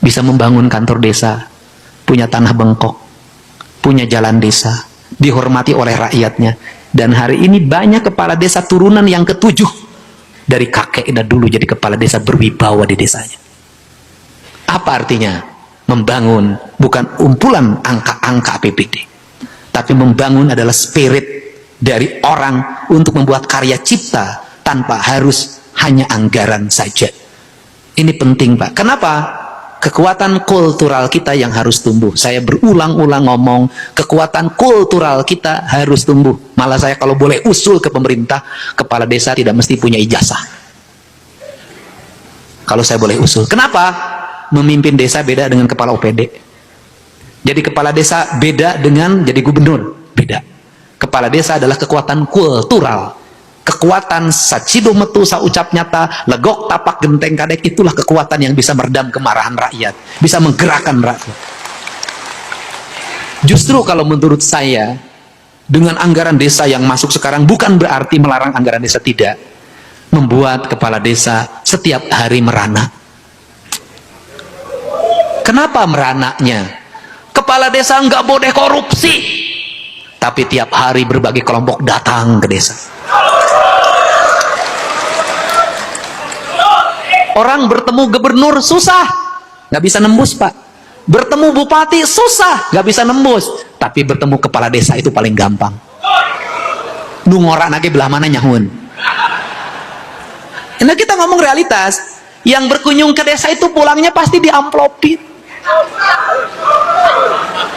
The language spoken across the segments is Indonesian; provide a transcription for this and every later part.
bisa membangun kantor desa, punya tanah bengkok, punya jalan desa, dihormati oleh rakyatnya. Dan hari ini banyak kepala desa turunan yang ketujuh dari kakeknya dulu jadi kepala desa berwibawa di desanya. Apa artinya? Membangun bukan umpulan angka-angka APBD, tapi membangun adalah spirit dari orang untuk membuat karya cipta tanpa harus hanya anggaran saja. Ini penting, Pak. Kenapa? Kekuatan kultural kita yang harus tumbuh. Saya berulang-ulang ngomong, kekuatan kultural kita harus tumbuh. Malah saya kalau boleh usul ke pemerintah, kepala desa tidak mesti punya ijazah. Kalau saya boleh usul. Kenapa? Memimpin desa beda dengan kepala OPD. Jadi kepala desa beda dengan jadi gubernur. Beda. Kepala desa adalah kekuatan kultural. Kekuatan sacido metu saucap nyata, legok tapak genteng kadek, itulah kekuatan yang bisa meredam kemarahan rakyat, bisa menggerakkan rakyat. Justru kalau menurut saya, dengan anggaran desa yang masuk sekarang bukan berarti melarang anggaran desa, tidak. Membuat kepala desa setiap hari merana. Kenapa merananya? Kepala desa nggak boleh korupsi, tapi tiap hari berbagai kelompok datang ke desa. Orang bertemu gubernur susah, nggak bisa nembus, Pak. Bertemu bupati susah, nggak bisa nembus. Tapi bertemu kepala desa itu paling gampang. Nu ngorak nage belah mana nyahun. Nah, kita ngomong realitas. Yang berkunjung ke desa itu pulangnya pasti diamplopin.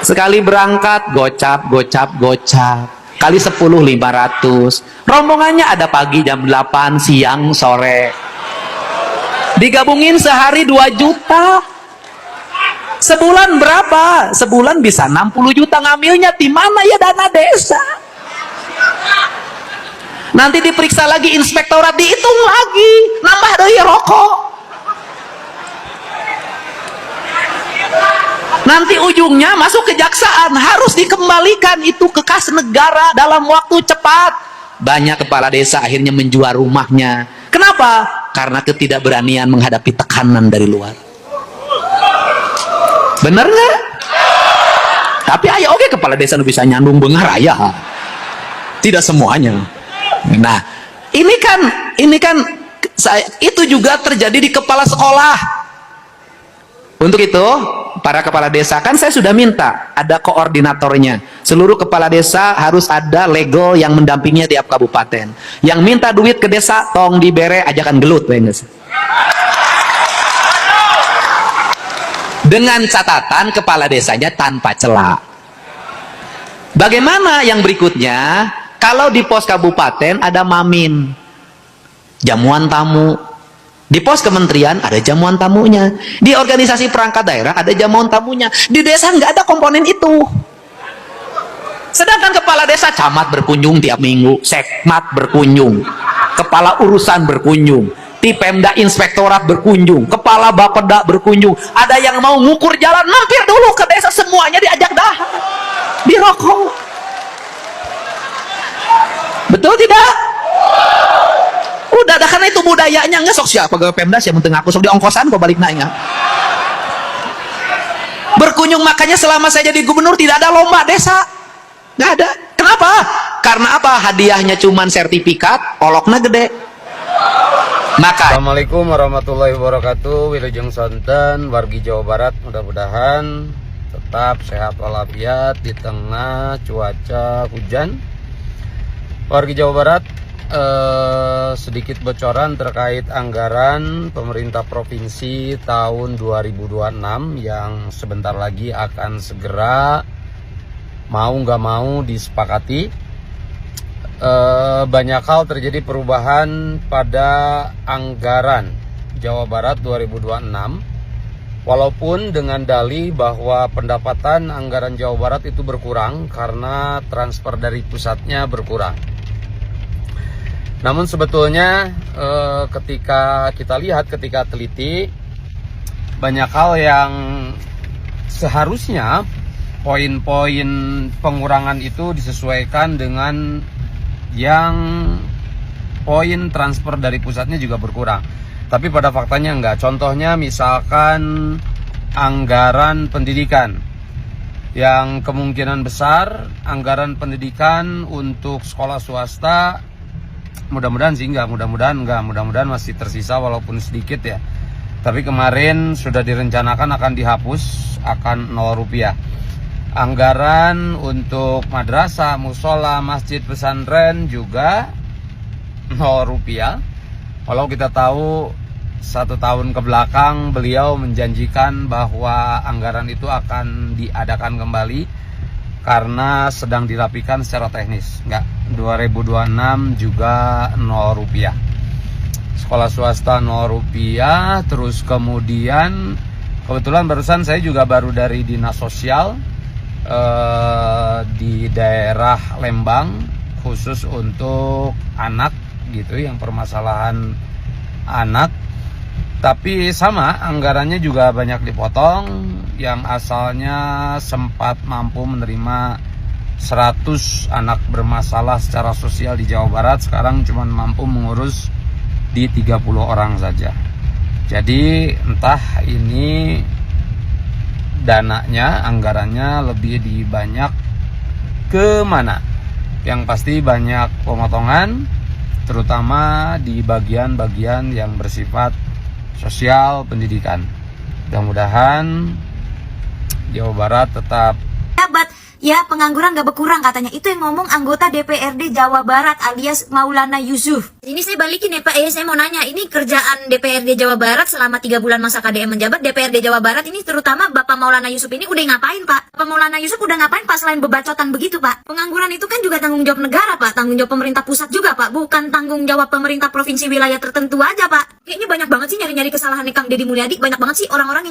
Sekali berangkat gocap, gocap, gocap. Kali 10 500. Rombongannya ada pagi jam 8, siang, sore. Digabungin sehari 2 juta. Sebulan berapa? Sebulan bisa 60 juta. Ngambilnya di mana ya dana desa? Nanti diperiksa lagi inspektorat, dihitung lagi, nambah dari rokok. Nanti ujungnya masuk kejaksaan, harus dikembalikan itu ke kas negara dalam waktu cepat. Banyak kepala desa akhirnya menjual rumahnya. Kenapa? Karena ketidakberanian menghadapi tekanan dari luar. Bener nggak? Tapi ayo oke, kepala desa bisa nyandung bengar raya. Tidak semuanya. Nah, ini kan itu juga terjadi di kepala sekolah. Untuk itu, para kepala desa, kan saya sudah minta ada koordinatornya. Seluruh kepala desa harus ada legal yang mendampinginya tiap kabupaten. Yang minta duit ke desa, tong dibere ajakan gelut. Dengan catatan kepala desanya tanpa celah. Bagaimana yang berikutnya? Kalau di pos kabupaten ada mamin, jamuan tamu. Di pos kementerian ada jamuan tamunya. Di organisasi perangkat daerah ada jamuan tamunya. Di desa nggak ada komponen itu. Sedangkan kepala desa, camat berkunjung tiap minggu, sekmat berkunjung, kepala urusan berkunjung, di Pemda inspektorat berkunjung, kepala Bapeda berkunjung. Ada yang mau ngukur jalan, mampir dulu ke desa, semuanya diajak dah, dirokok. Betul tidak? Udah, karena itu budayanya. Nggak sok siapa ke Pemda siapa penting aku sok diongkosan kok balik naik. Berkunjung, makanya selama saya jadi gubernur tidak ada lomba desa, nggak ada. Kenapa? Karena apa? Hadiahnya cuman sertifikat, oloknya gede. Maka Assalamualaikum warahmatullahi wabarakatuh. Wilujeng Sonten, wargi Jawa Barat, mudah-mudahan tetap sehat walafiat di tengah cuaca hujan. Wargi Jawa Barat, sedikit bocoran terkait anggaran pemerintah provinsi tahun 2026 yang sebentar lagi akan segera mau nggak mau disepakati. Banyak hal terjadi perubahan pada anggaran Jawa Barat 2026, walaupun dengan dalih bahwa pendapatan anggaran Jawa Barat itu berkurang karena transfer dari pusatnya berkurang. Namun sebetulnya ketika kita lihat, ketika teliti, banyak hal yang seharusnya poin-poin pengurangan itu disesuaikan dengan yang poin transfer dari pusatnya juga berkurang. Tapi pada faktanya enggak. Contohnya misalkan anggaran pendidikan, yang kemungkinan besar anggaran pendidikan untuk sekolah swasta mudah-mudahan masih tersisa walaupun sedikit ya. Tapi kemarin sudah direncanakan akan dihapus, akan 0 rupiah. Anggaran untuk madrasah, musola, masjid, pesantren juga 0 rupiah. Walau kita tahu 1 tahun ke belakang beliau menjanjikan bahwa anggaran itu akan diadakan kembali karena sedang dirapikan secara teknis. 2026 juga 0 rupiah. Sekolah swasta 0 rupiah. Terus kemudian kebetulan barusan saya juga baru dari dinas sosial di daerah Lembang, khusus untuk anak gitu, yang permasalahan anak. Tapi sama, anggarannya juga banyak dipotong. Yang asalnya sempat mampu menerima 100 anak bermasalah secara sosial di Jawa Barat, sekarang cuma mampu mengurus di 30 orang saja. Jadi entah ini dananya, anggarannya lebih dibanyak ke mana. Yang pasti banyak pemotongan, terutama di bagian-bagian yang bersifat sosial, pendidikan. Mudah-mudahan Jawa Barat tetap Ya, pengangguran gak berkurang katanya. Itu yang ngomong anggota DPRD Jawa Barat alias Maulana Yusuf. Ini saya balikin ya Pak, saya mau nanya, ini kerjaan DPRD Jawa Barat selama 3 bulan masa KDM menjabat, DPRD Jawa Barat ini terutama Bapak Maulana Yusuf ini udah ngapain Pak? Bapak Maulana Yusuf udah ngapain Pak selain bebacotan begitu Pak? Pengangguran itu kan juga tanggung jawab negara Pak, tanggung jawab pemerintah pusat juga Pak, bukan tanggung jawab pemerintah provinsi wilayah tertentu aja Pak. Kayaknya banyak banget sih nyari-nyari kesalahannya Kang Deddy Mulyadi, banyak banget sih orang-orang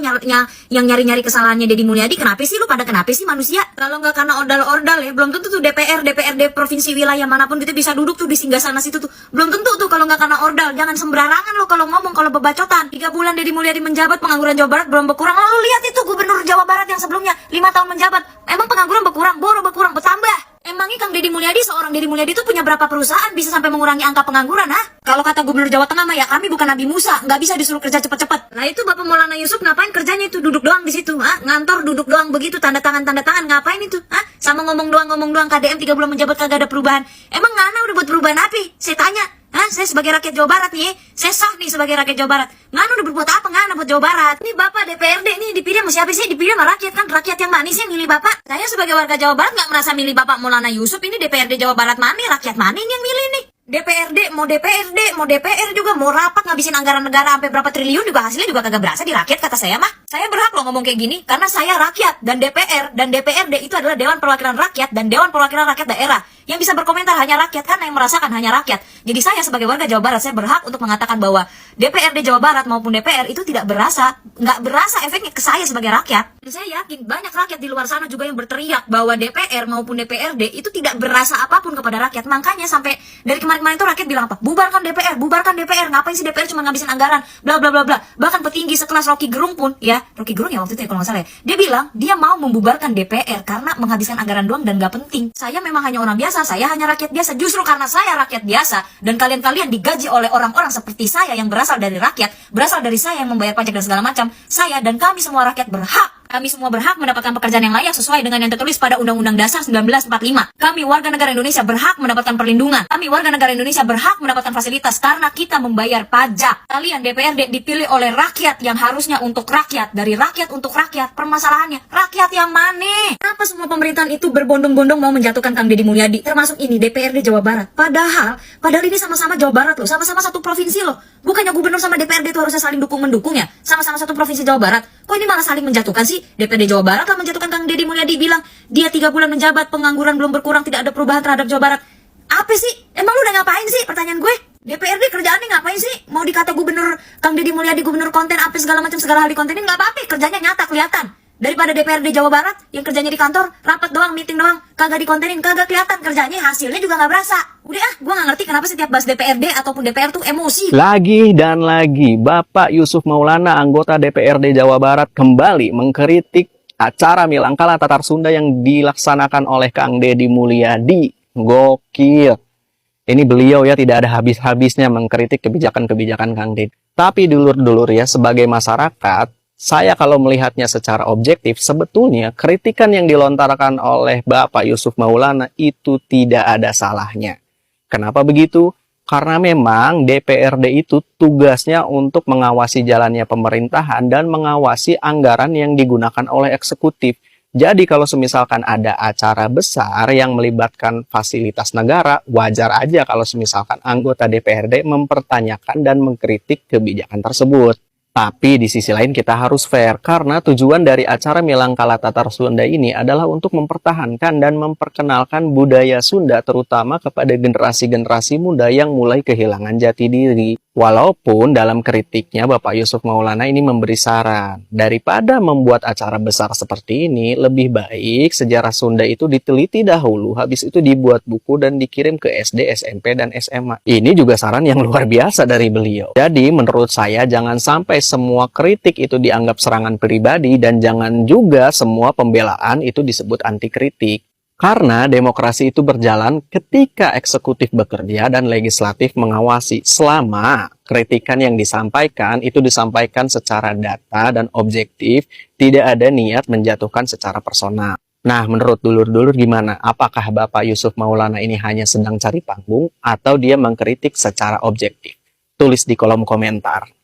yang nyari-nyari kesalahannya Deddy Mulyadi. Kenapa sih lu pada kenapa sih manusia? Kalau nggak karena ordal ya, belum tentu tuh DPRD provinsi wilayah manapun gitu bisa duduk tuh di singgasana situ tuh. Belum tentu tuh kalau nggak karena ordal. Jangan sembarangan lo kalau ngomong, kalau bebacotan. 3 bulan Deddy Mulyadi menjabat, pengangguran Jawa Barat belum berkurang. Lalu lihat itu gubernur Jawa Barat yang sebelumnya 5 tahun menjabat, emang pengangguran berkurang? Berkurang, bertambah. Emangnya Kang Deddy Mulyadi, seorang Deddy Mulyadi itu punya berapa perusahaan bisa sampai mengurangi angka pengangguran, ha? Kalau kata Gubernur Jawa Tengah mah ya, kami bukan Nabi Musa, nggak bisa disuruh kerja cepet-cepet. Nah itu Bapak Maulana Yusuf ngapain kerjanya itu? Duduk doang di situ, ha? Ngantor duduk doang begitu, tanda tangan, ngapain itu, ha? Sama ngomong doang, KDM 3 bulan menjabat kagak ada perubahan. Emang Ngana udah buat perubahan apa? Saya tanya. Saya sebagai rakyat Jawa Barat nih, saya sah nih sebagai rakyat Jawa Barat. Ngana udah berbuat apa Ngana buat Jawa Barat? Ini Bapak DPRD nih dipilih sama siapa sih? Dipilih sama rakyat kan? Rakyat yang manis yang milih Bapak. Saya sebagai warga Jawa Barat nggak merasa milih Bapak Maulana Yusuf. Ini DPRD Jawa Barat mana? Rakyat mana ini yang milih nih? DPRD, mau DPR juga, mau rapat ngabisin anggaran negara sampai berapa triliun juga hasilnya juga kagak berasa di rakyat, kata saya mah. Saya berhak loh ngomong kayak gini, karena saya rakyat, dan DPR, dan DPRD itu adalah Dewan Perwakilan Rakyat, dan Dewan Perwakilan Rakyat Daerah. Yang bisa berkomentar hanya rakyat, karena yang merasakan hanya rakyat. Jadi saya sebagai warga Jawa Barat, saya berhak untuk mengatakan bahwa DPRD Jawa Barat maupun DPR itu tidak berasa, nggak berasa efeknya ke saya sebagai rakyat. Dan saya yakin banyak rakyat di luar sana juga yang berteriak bahwa DPR maupun DPRD itu tidak berasa apapun kepada rakyat. Makanya sampai dari kemarin itu rakyat bilang apa? Bubarkan DPR, ngapain sih DPR cuma ngabisin anggaran, bla bla bla bla. Bahkan petinggi sekelas Rocky Gerung pun, ya, Rocky Gerung ya waktu itu ya kalau nggak salah ya, dia bilang dia mau membubarkan DPR karena menghabiskan anggaran doang dan nggak penting. Saya memang hanya orang biasa, saya hanya rakyat biasa. Justru karena saya rakyat biasa dan kalian digaji oleh orang-orang seperti saya yang berasal dari rakyat, berasal dari saya yang membayar pajak dan segala macam, saya dan kami semua rakyat berhak. Kami semua berhak mendapatkan pekerjaan yang layak sesuai dengan yang tertulis pada Undang-Undang Dasar 1945. Kami warga negara Indonesia berhak mendapatkan perlindungan. Kami warga negara Indonesia berhak mendapatkan fasilitas karena kita membayar pajak. Kalian DPRD dipilih oleh rakyat yang harusnya untuk rakyat. Dari rakyat untuk rakyat. Permasalahannya, rakyat yang mana? Kenapa semua pemerintahan itu berbondong-bondong mau menjatuhkan Kang Deddy Mulyadi? Termasuk ini DPRD Jawa Barat. Padahal ini sama-sama Jawa Barat loh. Sama-sama satu provinsi loh. Bukannya gubernur sama DPRD itu harusnya saling dukung-mendukung ya? Sama-sama satu provinsi Jawa Barat. Kok ini malah saling menjatuhkan sih? DPRD Jawa Barat lah menjatuhkan Kang Deddy Mulyadi, bilang dia 3 bulan menjabat, pengangguran belum berkurang, tidak ada perubahan terhadap Jawa Barat. Apa sih? Emang lu udah ngapain sih? Pertanyaan gue. DPRD kerjaannya ngapain sih? Mau dikata gubernur Kang Deddy Mulyadi gubernur konten apa segala macam, segala hal di kontenin, nggak apa-apa, kerjanya nyata kelihatan. Daripada DPRD Jawa Barat yang kerjanya di kantor, rapat doang, meeting doang, kagak dikontenin, kagak kelihatan kerjanya, hasilnya juga nggak berasa. Udah gue nggak ngerti kenapa setiap bahas DPRD ataupun DPR tuh emosi. Lagi dan lagi, Bapak Yusuf Maulana, anggota DPRD Jawa Barat, kembali mengkritik acara Milangkala Tatar Sunda yang dilaksanakan oleh Kang Deddy Mulyadi. Gokil. Ini beliau ya tidak ada habis-habisnya mengkritik kebijakan-kebijakan Kang Deddy. Tapi dulur-dulur ya, sebagai masyarakat, Saya kalau melihatnya secara objektif, sebetulnya kritikan yang dilontarkan oleh Bapak Yusuf Maulana itu tidak ada salahnya. Kenapa begitu? Karena memang DPRD itu tugasnya untuk mengawasi jalannya pemerintahan dan mengawasi anggaran yang digunakan oleh eksekutif. Jadi kalau semisalkan ada acara besar yang melibatkan fasilitas negara, wajar aja kalau semisalkan anggota DPRD mempertanyakan dan mengkritik kebijakan tersebut. Tapi di sisi lain kita harus fair, karena tujuan dari acara Milangkala Tatar Sunda ini adalah untuk mempertahankan dan memperkenalkan budaya Sunda terutama kepada generasi-generasi muda yang mulai kehilangan jati diri. Walaupun dalam kritiknya Bapak Yusuf Maulana ini memberi saran, daripada membuat acara besar seperti ini, lebih baik sejarah Sunda itu diteliti dahulu, habis itu dibuat buku dan dikirim ke SD, SMP, dan SMA. Ini juga saran yang luar biasa dari beliau. Jadi menurut saya jangan sampai semua kritik itu dianggap serangan pribadi dan jangan juga semua pembelaan itu disebut anti kritik. Karena demokrasi itu berjalan ketika eksekutif bekerja dan legislatif mengawasi, selama kritikan yang disampaikan itu disampaikan secara data dan objektif, tidak ada niat menjatuhkan secara personal. Nah, menurut dulur-dulur gimana? Apakah Bapak Yusuf Maulana ini hanya sedang cari panggung atau dia mengkritik secara objektif? Tulis di kolom komentar.